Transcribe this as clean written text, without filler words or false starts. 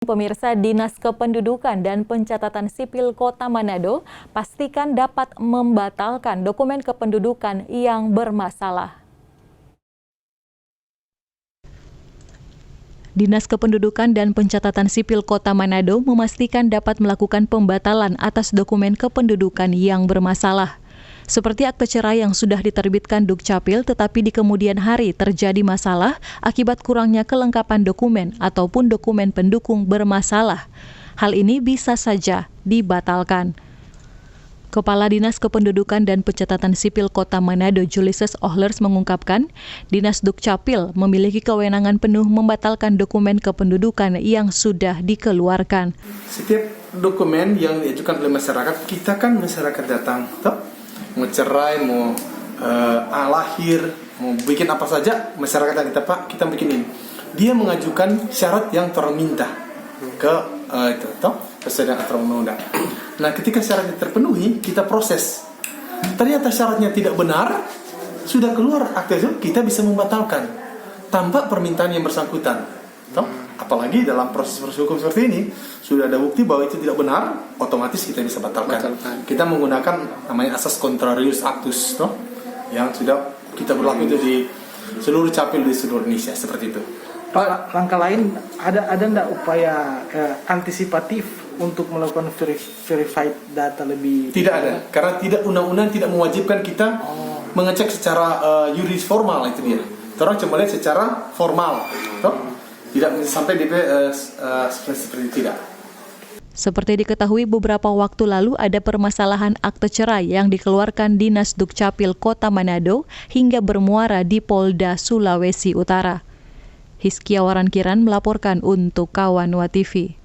Pemirsa, Dinas Kependudukan dan Pencatatan Sipil Kota Manado pastikan dapat membatalkan dokumen kependudukan yang bermasalah. Dinas Kependudukan dan Pencatatan Sipil Kota Manado memastikan dapat melakukan pembatalan atas dokumen kependudukan yang bermasalah. Seperti akte cerai yang sudah diterbitkan Dukcapil tetapi di kemudian hari terjadi masalah akibat kurangnya kelengkapan dokumen ataupun dokumen pendukung bermasalah. Hal ini bisa saja dibatalkan. Kepala Dinas Kependudukan dan Pencatatan Sipil Kota Manado, Julius Ohlers mengungkapkan, Dinas Dukcapil memiliki kewenangan penuh membatalkan dokumen kependudukan yang sudah dikeluarkan. Setiap dokumen yang diajukan oleh masyarakat, kita kan masyarakat datang, mau cerai, mau lahir, mau bikin apa saja, masyarakat yang kita bikin ini. Dia mengajukan syarat yang terminta ke sesuai dengan aturan undang-undang. Nah, ketika syaratnya terpenuhi, kita proses. Ternyata syaratnya tidak benar, sudah keluar akte itu, kita bisa membatalkan tanpa permintaan yang bersangkutan. Apalagi dalam proses hukum seperti ini, sudah ada bukti bahwa itu tidak benar, otomatis kita bisa batalkan. Kita menggunakan namanya asas contrarius actus, yang sudah kita berlaku itu di seluruh capil di seluruh Indonesia, seperti itu. Pak, langkah lain ada enggak upaya antisipatif untuk melakukan verified data lebih? Tidak ada, karena tidak undang-undang tidak mewajibkan kita mengecek secara yuridis formal, itu dia. Orang cuma lihat secara formal, tidak sampai DP seperti tidak. Seperti diketahui beberapa waktu lalu ada permasalahan akte cerai yang dikeluarkan Dinas Dukcapil Kota Manado hingga bermuara di Polda Sulawesi Utara. Hizkia Warankiran melaporkan untuk Kawan Wa TV.